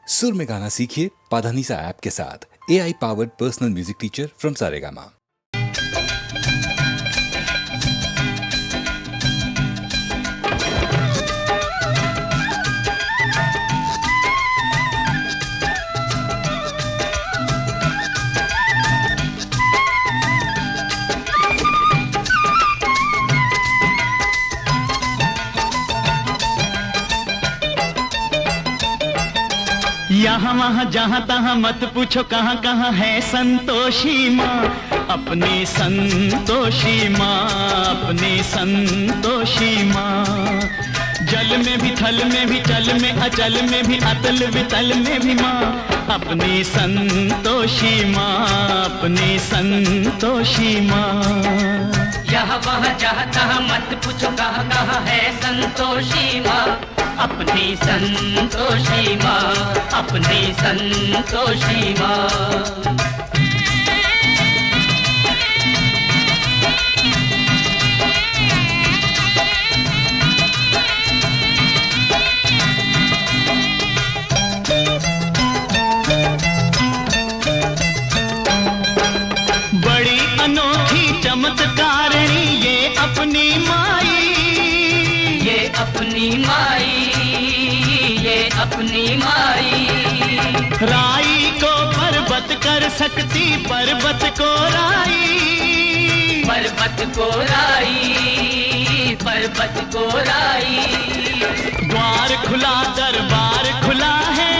सुर में गाना सीखिए पाधानीसा ऐप के साथ। AI powered personal music teacher from Saregama. यहाँ वहाँ जहाँ तहाँ मत पूछो कहाँ कहाँ है संतोषी माँ, अपनी संतोषी माँ, अपनी संतोषी माँ। जल में भी थल में भी चल में अचल में भी अतल वितल में भी माँ, अपनी संतोषी माँ, अपनी संतोषी माँ। यहाँ वहाँ जहाँ तहाँ मत पूछो कहाँ कहाँ है संतोषी माँ, अपनी संतोषी माँ, अपनी संतोषी माँ। बड़ी अनोखी चमत्कारिणी ये अपनी माई, ये अपनी माई, ये अपनी माई। राई को पर्वत कर सकती पर्वत को राई, पर्वत को राई, पर्वत को राई। द्वार खुला दरबार खुला है,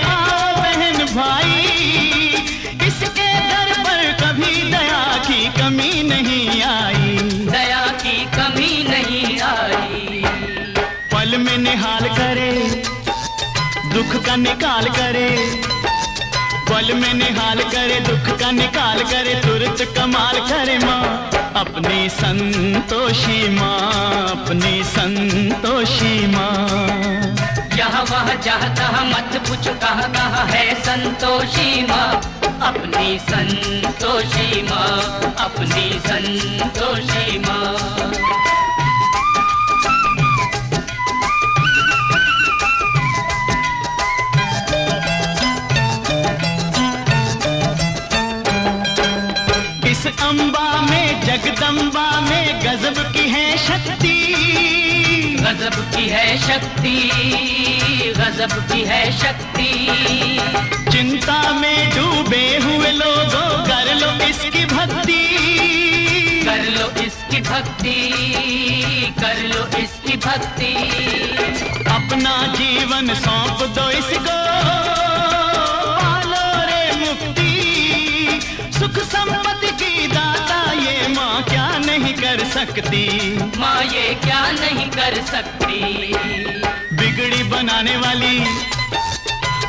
आओ बहन भाई, इसके दर पर कभी दया की कमी नहीं आई, दया की कमी नहीं आई। पल में निहाल करे दुख का निकाल करे, पल में निहाल करे दुख का निकाल करे, तुरंत कमाल करे माँ, अपनी संतोषी माँ, अपनी संतोषी माँ। यहाँ वहाँ जहाँ तहाँ मत पूछो कहाँ कहाँ है संतोषी माँ, अपनी संतोषी माँ, अपनी संतोषी माँ। इस अम्बा में जगदम्बा में गजब की है शक्ति, गजब की है शक्ति, गजब की है शक्ति। चिंता में डूबे हुए लोगों कर लो इसकी भक्ति, कर लो इसकी भक्ति, कर लो इसकी भक्ति। अपना जीवन सौंप दो इसको, पालो रे मुक्ति, सुख संपत्ति की दाता ये माँ क्या नहीं कर सकती, माँ ये क्या नहीं कर सकती। बिगड़ी बनाने वाली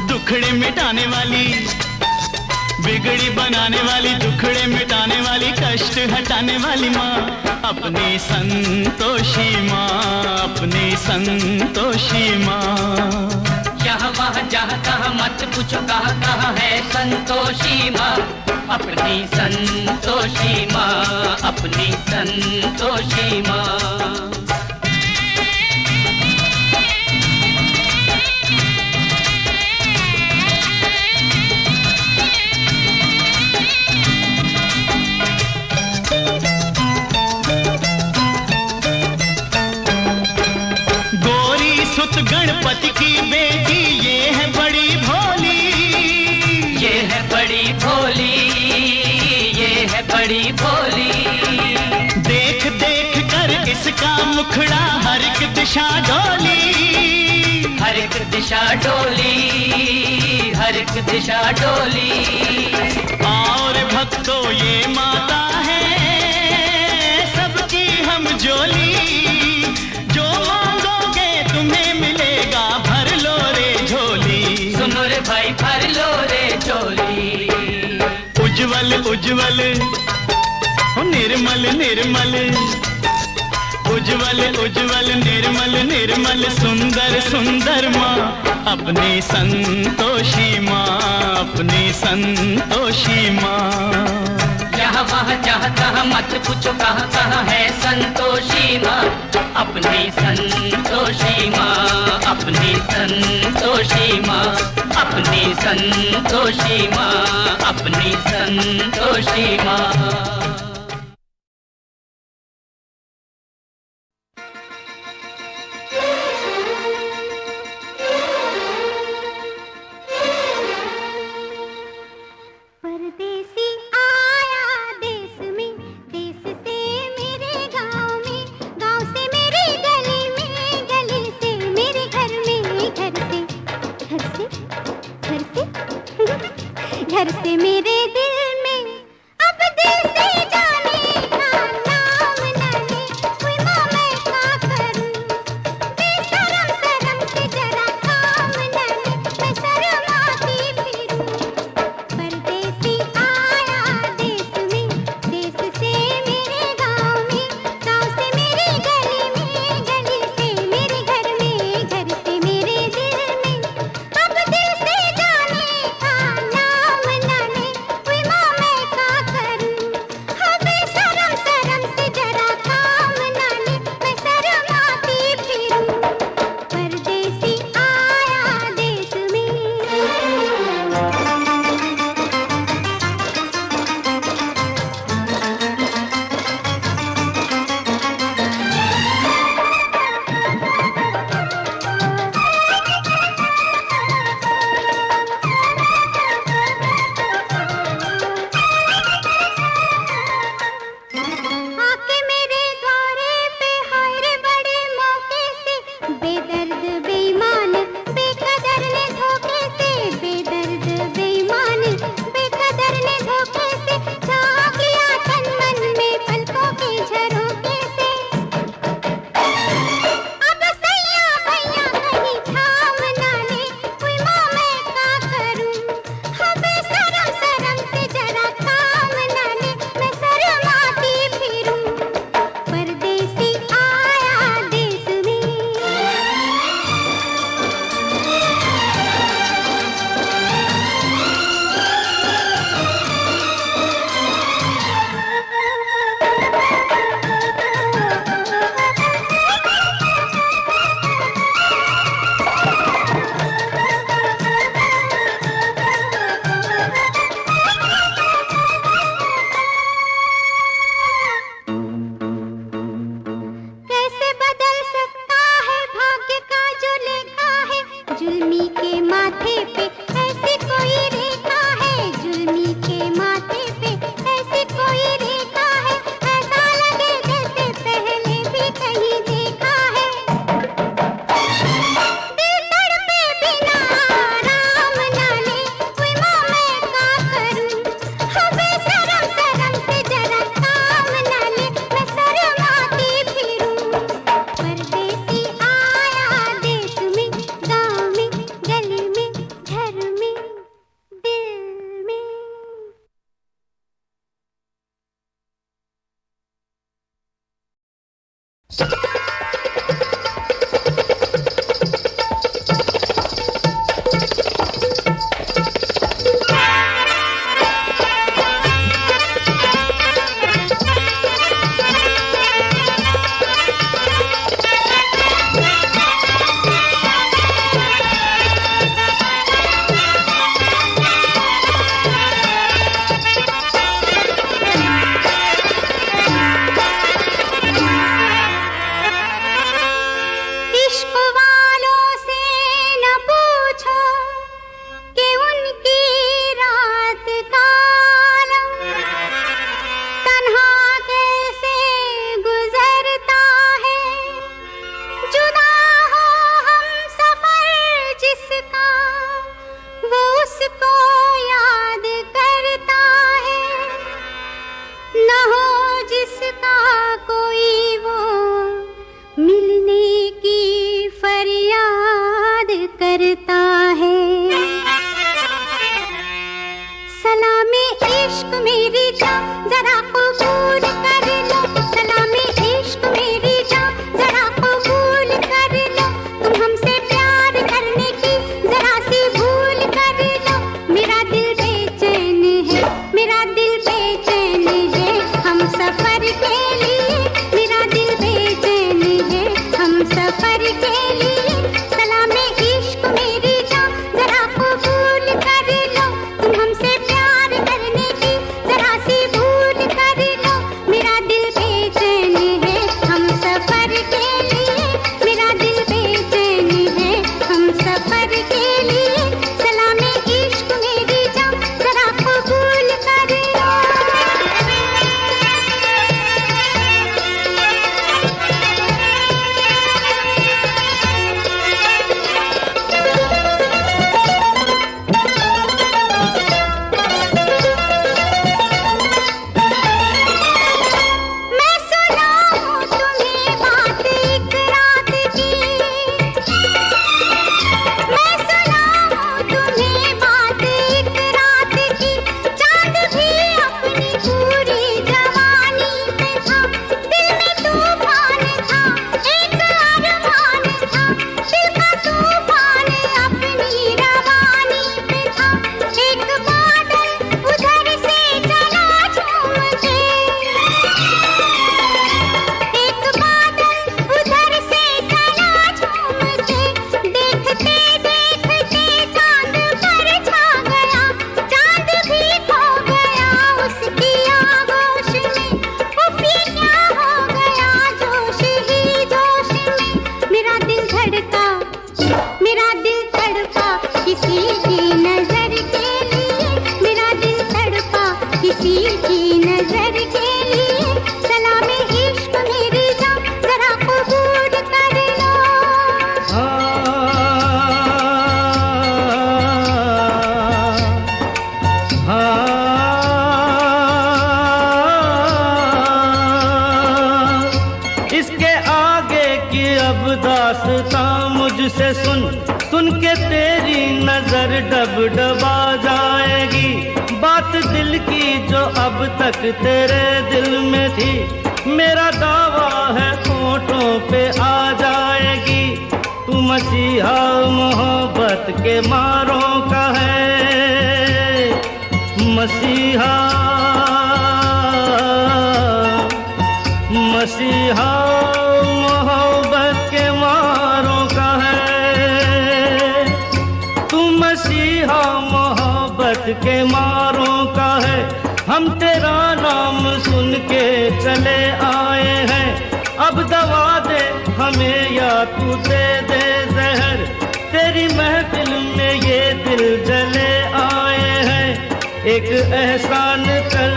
दुखड़े मिटाने वाली, बिगड़ी बनाने वाली दुखड़े मिटाने वाली, कष्ट हटाने वाली माँ, अपनी संतोषी माँ, अपनी संतोषी माँ। यहाँ वहाँ जहाँ तहाँ मत पूछो कहाँ कहाँ है संतोषी माँ, अपनी संतोषी माँ, अपनी संतोषी माँ। गणपति की बेटी ये है बड़ी भोली, ये है बड़ी भोली, ये है बड़ी भोली। देख देख कर इसका मुखड़ा हर एक दिशा डोली, हर एक दिशा डोली, हर एक दिशा डोली। और भक्तों ये माता है सबकी हम जोली, भाई भर लो रे झोली। उज्जवल उज्जवल निर्मल निर्मल, उज्जवल उज्जवल निर्मल निर्मल, सुंदर सुंदर माँ, अपनी संतोषी माँ, अपनी संतोषी माँ। यहाँ वहाँ जहाँ तहाँ मत पूछो कहाँ कहाँ है संतोषी माँ, अपनी संतोषी माँ, अपनी संतोषी माँ, अपनी संतोषी माँ, अपनी संतोषी माँ। परदेसी आया देश में, देश से मेरे गांव में, गांव से मेरी गली में, गली से मेरे घर में, घर से घर से घर से घर से मेरे दिल में। अब दिल से जाने का नाम न ले, कोई माँ मैं क्या करूं, बेशरम शर्म से जरा काम न ले, मैं शर्माती फिरूं। परदेसी आया देश में, देश से मेरे गांव में, गांव से मेरी गली में, गली से मेरे घर में, घर से मेरे दिल में। अब दिल से जाने का नाम न ले, कोई माँ मैं क्या करूं, हाँ बेशरम शर्म से जरा काम न ले, मैं शर्माती फिरूं। परदेसी आया देश में। आके मेरे द्वारे पे हाय रे बड़े मौके से, बेदर्द बेईमान बेकदर ने धोखे से, बेदर्द बेईमान बेकदर ने धोखे से, झाँक लिया तन मन में पलकों के झरोखे से। अब सैया भैया कहीं थाम ना ले, कोई माँ मैं क्या करूं, हाँ बेशरम शर्म से जरा काम ना ले, मैं शर्माती फिरूं। परदेसी आया देश में। कैसे बदल सकता है भाग्य का जो लेखा है, जुल्मी के माथे पे ऐसी कोई रेखा है, जुल्मी के माथे पे ऐसी कोई रेखा है, ऐसा लगे जैसे पहले भी कहीं देखा है। दिल तड़पे बिना आराम ना ले, कोई माँ मैं क्या करूं, हाँ बेशरम शर्म से जरा काम ना ले, मैं शर्माती फिरूं। परदेसी आया देश में, गाँव में, गली में, घर के तेरी नजर डब डबा जाएगी, बात दिल की जो अब तक तेरे दिल में थी, मेरा दावा है होठों पे आ जाएगी। तू मसीहा मोहब्बत के मारों का है, मसीहा मसीहा मोहब्बत के मारों का है। तू मसीहा मोहब्बत के मारों का है। हम तेरा नाम सुन के चले आए हैं, अब दवा दे हमें या तू दे दे जहर। तेरी महफिल में ये दिल जले आए हैं, एक एहसान कर,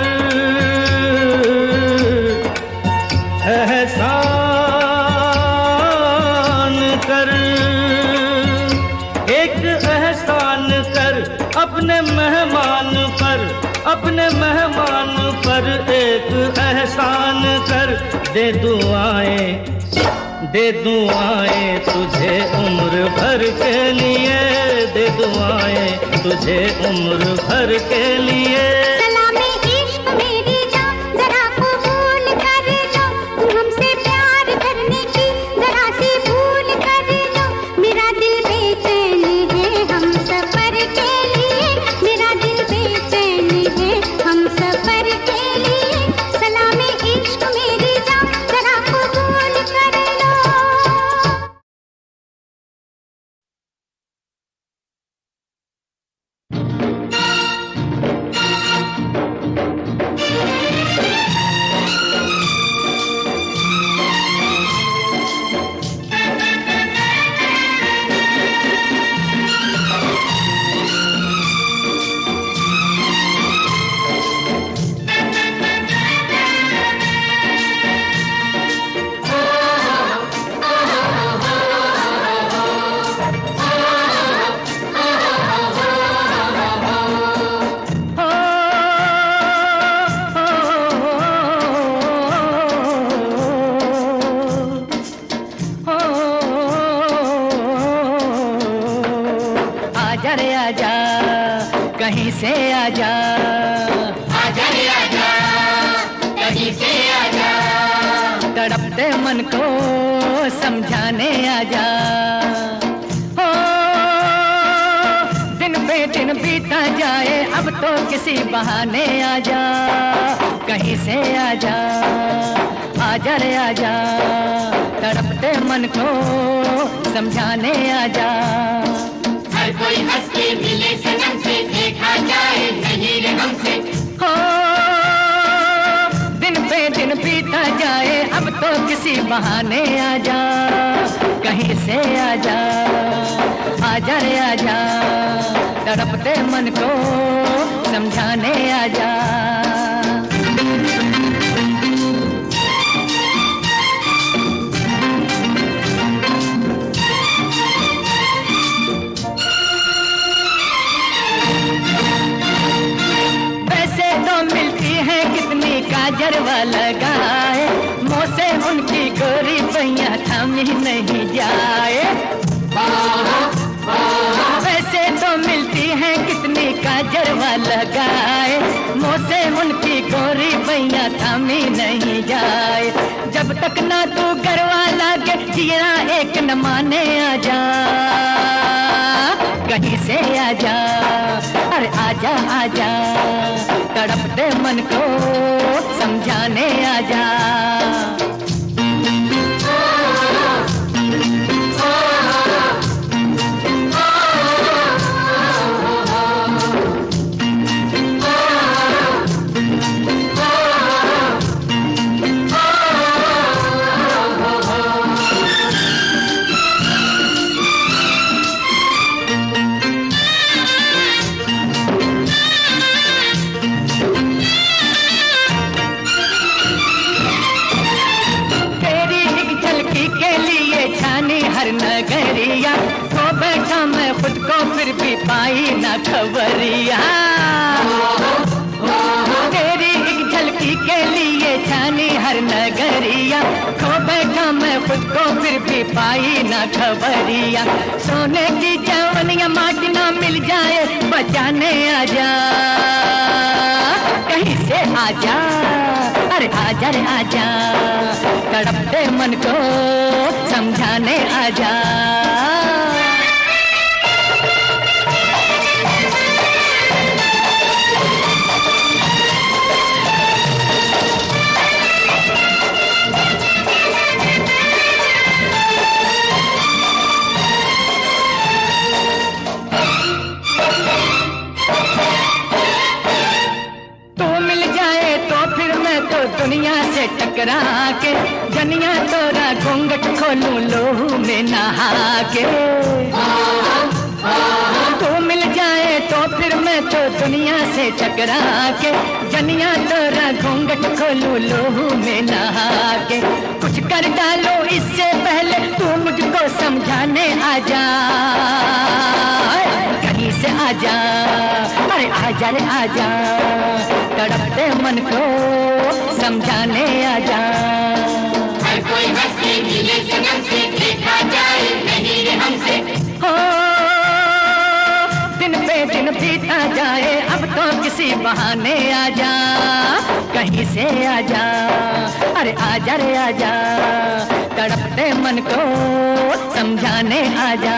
एहसान कर, एक एहसान कर अपने मेहमान पर, अपने मेहमान पर एक एहसान कर। दे दुआएं तुझे उम्र भर के लिए, दे दुआएं तुझे उम्र भर के लिए। सलामे इश्क मेरी जान जरा कबूल कर लो, तुम हमसे प्यार करने की जरा सी भूल कर लो। मेरा दिल बेचैन है हम सफर के लिए, मेरा दिल बेचैन है हम सफर के लिए। सलामे इश्क मेरी जान जरा कबूल कर लो। आजा रे आजा, कहीं से आजा, आजा रे आजा, कहीं से आजा, तड़पते मन को समझाने आजा। हो दिन पे दिन बीता जाए, अब तो किसी बहाने आजा, कहीं से आजा, आजा रे आजा, तड़पते मन को समझाने आजा। हर कोई हंस के मिले सनम से, देखा जाए नहीं रे हमसे। हो दिन पे दिन बीता जाए, अब तो किसी बहाने आजा, कहीं से आजा, आजा रे आजा, तड़पते मन को समझाने आजा। काजरवा लगाए, मुँह से उनकी गोरी पैया थामी नहीं जाए। वैसे तो मिलती है कितनी काजरवा लगाए, मुँह से उनकी गोरी पैया थामी नहीं जाए। जब तक ना तू गरवा लागे, जिया एक न माने आजा, कहीं से आजा, अरे आजा आजा, तड़पते मन को समझाने आजा। हर नगरिया तो बैठा मैं खुद को, फिर भी पाई ना खबरिया। तेरी एक झलकी के लिए छानी हर नगरिया, खो बैठा मैं खुद को, फिर भी भी पाई ना खबरिया, सोने की जवनिया माटी ना मिल जाए, बचाने आजा कहीं से आजा, अरे आजा रे आजा, तड़पते मन को समझाने आजा। दुनिया से टकरा के जनिया तोरा घूंघट खोलूं लोहू में नहा के। तू मिल जाए तो फिर मैं तो दुनिया से टकरा के जनिया तोरा घूंघट खोलूं लोहू में नहा के। कुछ कर डालो इससे पहले तू मुझको समझाने आजा, कहीं से आजा, अरे आजा रे आजा, तड़पते मन को समझाने आजा। हर कोई हंसते मिले सनम से, देखा जाए नहीं रे हमसे। हो दिन पे दिन बीता जाए, अब तो किसी बहाने आजा, कहीं से आजा, अरे आजा रे आजा, तड़पते मन को समझाने आजा।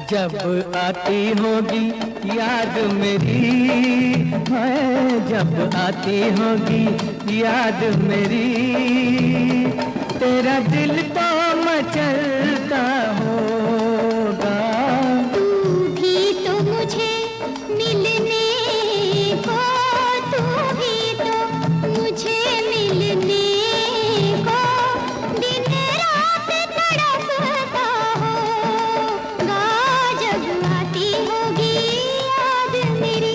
जब आती होगी याद मेरी, है जब आती होगी याद मेरी, तेरा दिल तो मचलता होगा। तू भी तो मुझे मिलने को, तू भी तो मुझे मिलने को, दिन रात तड़पता होगा जब आती होगी याद मेरी।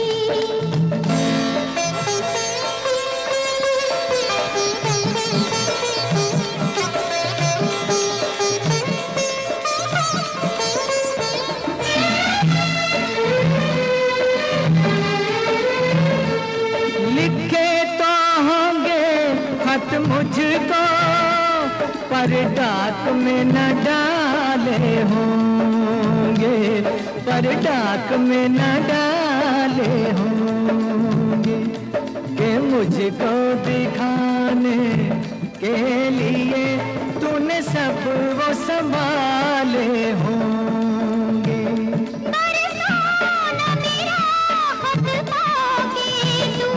लिखे तो होंगे खत मुझको, पर डाक में न डाले होंगे, पर डाक में न डाले होंगे, कि मुझको दिखाने के लिए तूने सब वो संभाले होंगे। बरसाना मेरा खत पाके तू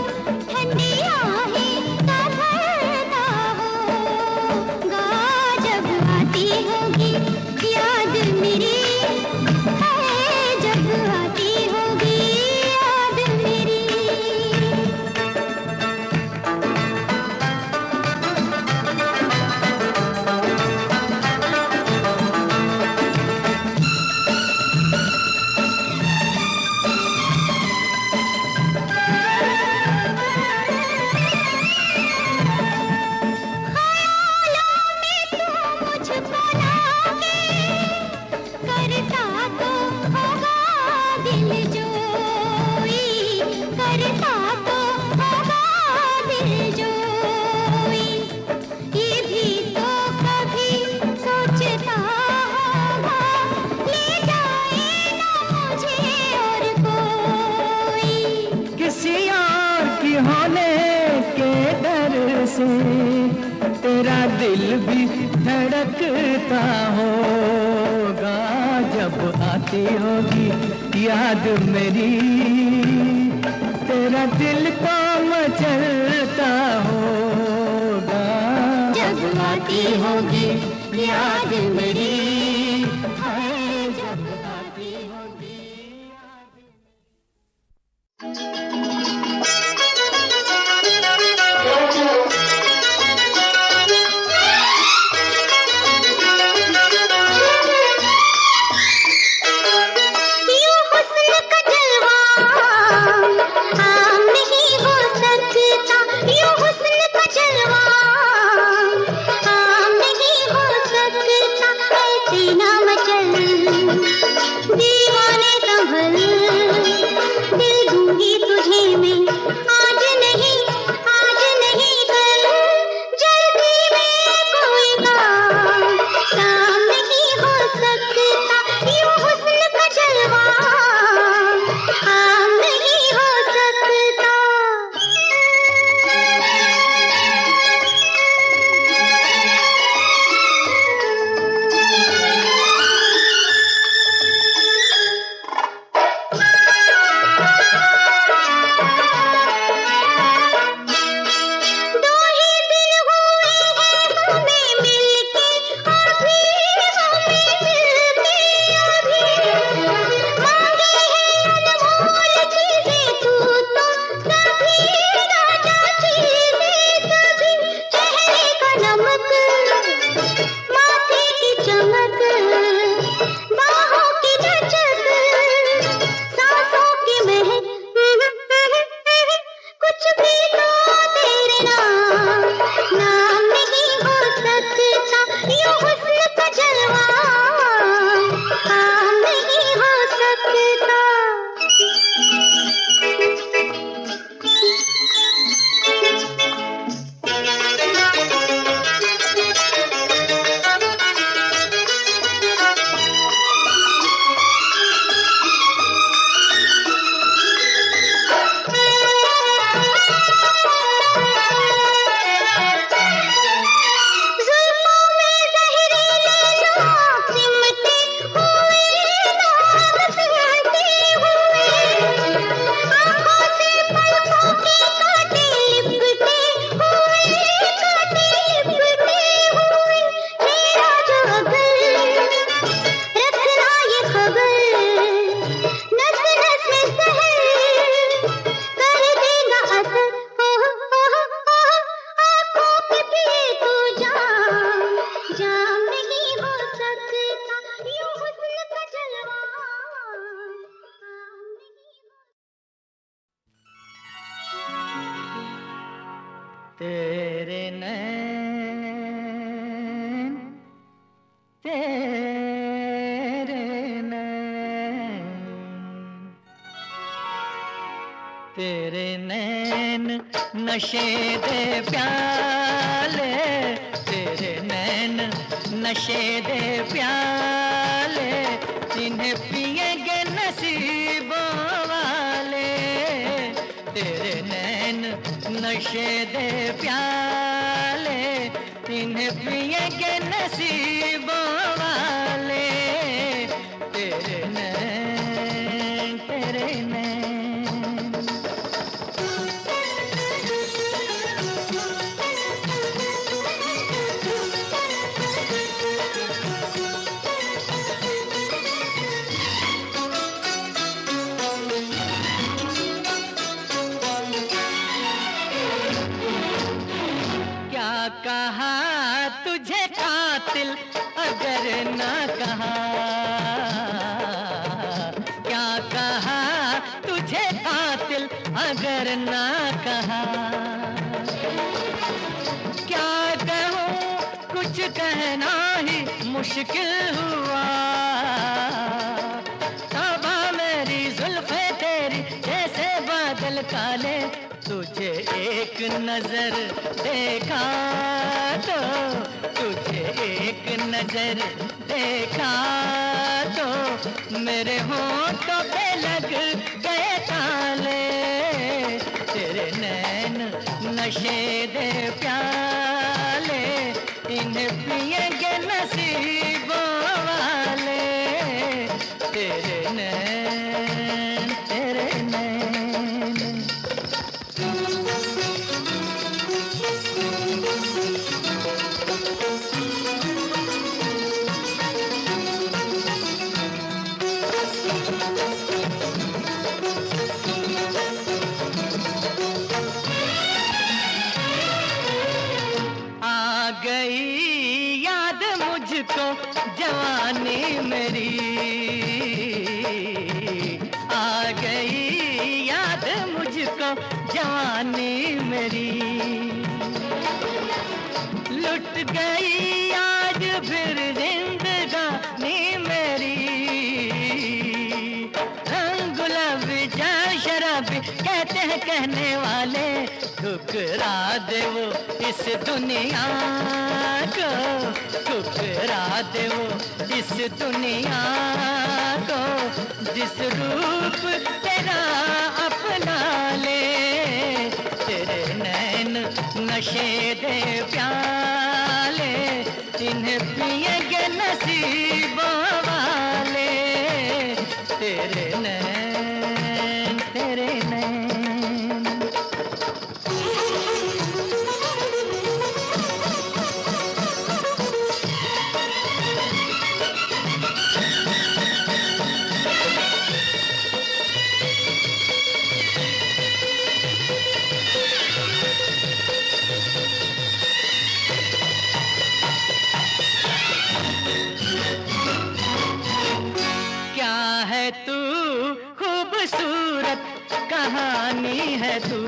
ठंडी आहें का भरता होगा जब आती होगी याद मेरी, है जब आती होगी याद मेरी। तेरा दिल भी धड़कता होगा जब आती होगी याद मेरी, तेरा दिल तो मचलता होगा जब आती होगी याद मेरी, है जब आती होगी याद। तेरे नैन, तेरे नैन, तेरे नैन नशे दे प्याले, तेरे नैन नशे दे प्याले, इन्हें पिएंगे नसीबों वाले। तेरे नैन नशे दे प्याले, इन्हें पिएंगे नसीबों वाले। तेरे नैन, तेरे नैन। कहा तुझे कातिल अगर ना कहा, क्या कहा तुझे कातिल अगर ना कहा। क्या कहूँ कुछ कहना ही मुश्किल हुआ, तबा मेरी जुल्फे तेरी जैसे बादल काले। तुझे एक नजर देखा तो, तुझे एक नजर देखा तो, मेरे होंठों पे लग गए ताले। तेरे नैन नशे दे प्याले, इन्हें पिएंगे नसीबों वाले। तेरे नैन, तेरे नैन। आ गई याद मुझको जवानी मेरी, आ गई याद मुझको जवानी मेरी। लुट गई आज फिर जिंदगानी मेरी। रंग गुलाबी जा शराबी कहते हैं कहने वाले, ठुकरा दे वो इस दुनिया को, ठुकरा दे वो इस दुनिया को, जिस रूप तेरा अपना ले। तेरे नैन नशे दे प्याले, इन्हें पिएंगे नसीबों वाले। तेरे नैन, तेरे नैन। है तू खूबसूरत कहानी है तू,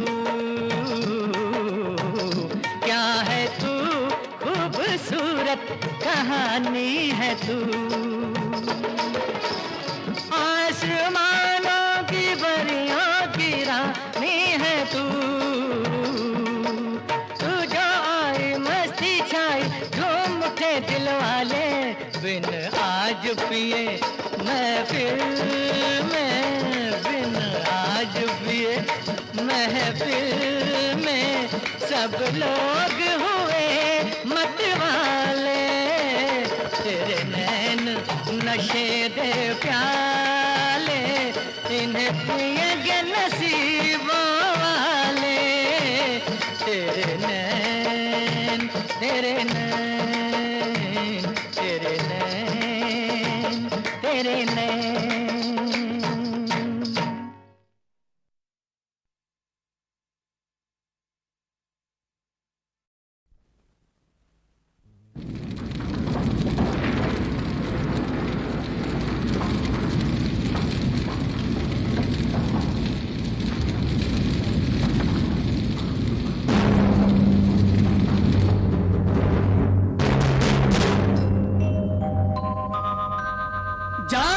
क्या है तू खूबसूरत कहानी है तू। आसमानों की परियों की रानी है तू, तू जो आई मस्ती छाई झूम उठे दिल वाले। बिन आज पिए महफिल में, बिन आज पिए महफिल में, सब लोग हुए मतवाले। तेरे नैन नशे दे प्याले, इन्हें पिएंगे नसीबों वाले। तेरे नैन, तेरे नैन, तेरे नैन, तेरे नैन।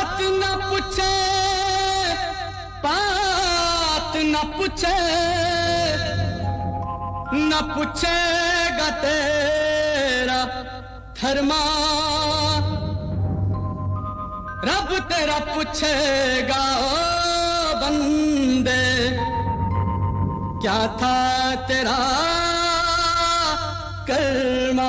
पात न पूछे, पात न पूछे, न पूछेगा तेरा धर्मा, रब तेरा पूछेगा ओ बंदे, क्या था तेरा कर्मा।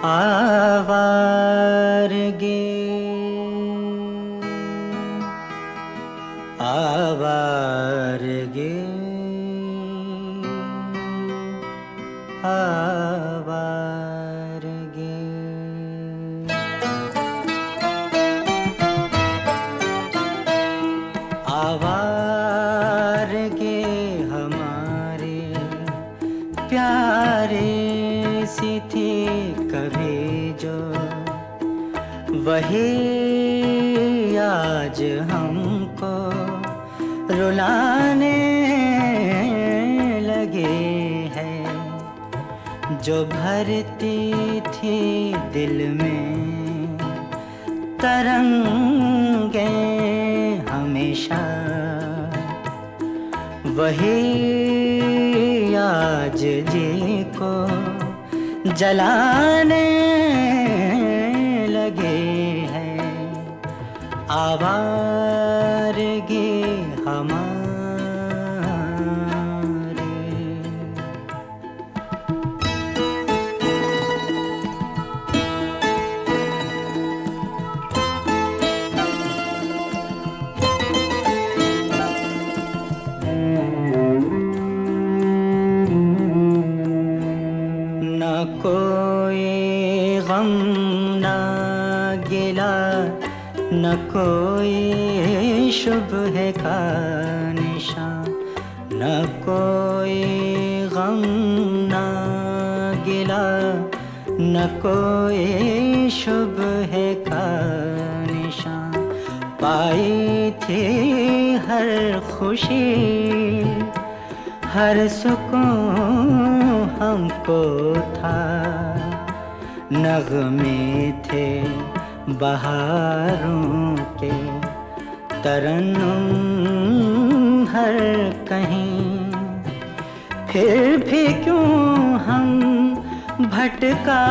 आवारगे आवारगे आवारगे। आवारगे हमारे प्यारे सी थी कभी जो, वही आज हमको रुलाने लगे हैं। जो भरती थी दिल में तरंगे हमेशा, वही आज जी को जलाने लगे हैं। आवारगी हमारी। न कोई गम न गिला, न कोई शुबह का निशान, न कोई गम न गिला, न कोई शुबह का निशान। पाई थी हर खुशी हर सुकून हमको था, नग़मे थे बहारों के तरन्नुम हर कहीं। फिर भी क्यों हम भटका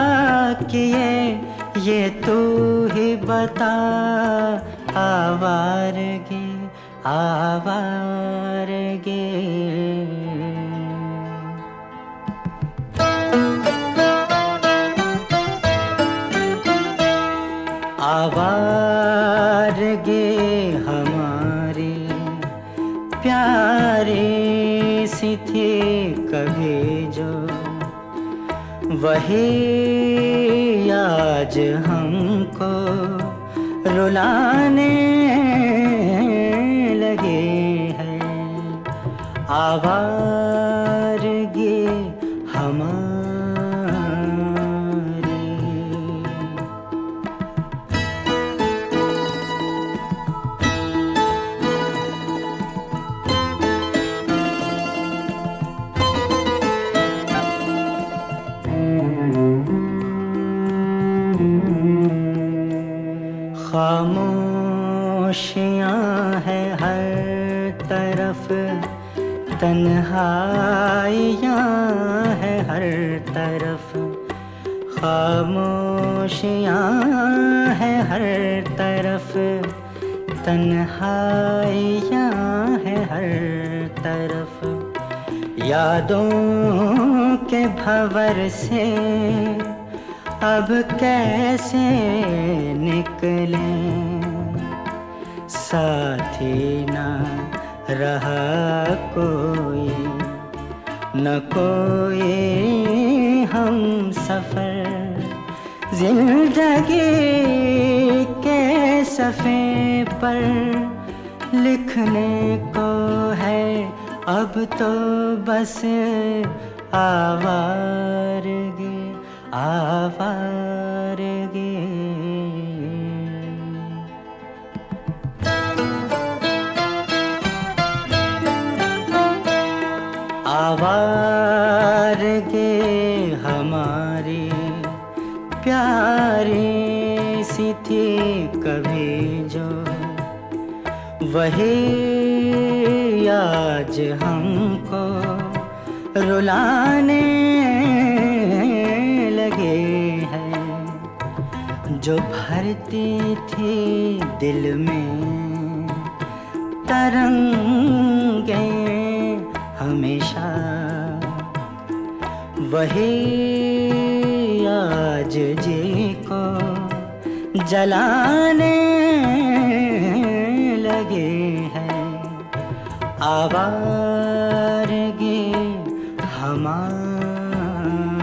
किए ये तू ही बता। आवारगे आवारगे। आवारगे हमारी प्यारी सी थी कभी जो, वही आज हमको रुलाने लगे हैं। आवारगी हमारी। खामोशियाँ है हर तरफ, तन्हाइयाँ है हर तरफ। खामोशियाँ है हर तरफ, तन्हाइयाँ है हर तरफ। यादों के भंवर से अब कैसे निकलें, साथी न रहा कोई, न कोई हम सफर। जिंदगी के सफ़े पर लिखने को है अब तो बस आवारगी आवारगी। आवारगे हमारी प्यारी सी थी कभी जो, वही आज हमको रुलाने लगे हैं। जो भरती थी दिल में तरंगे हमेशा, वही आज जी को जलाने लगे हैं आवारगी हमारे।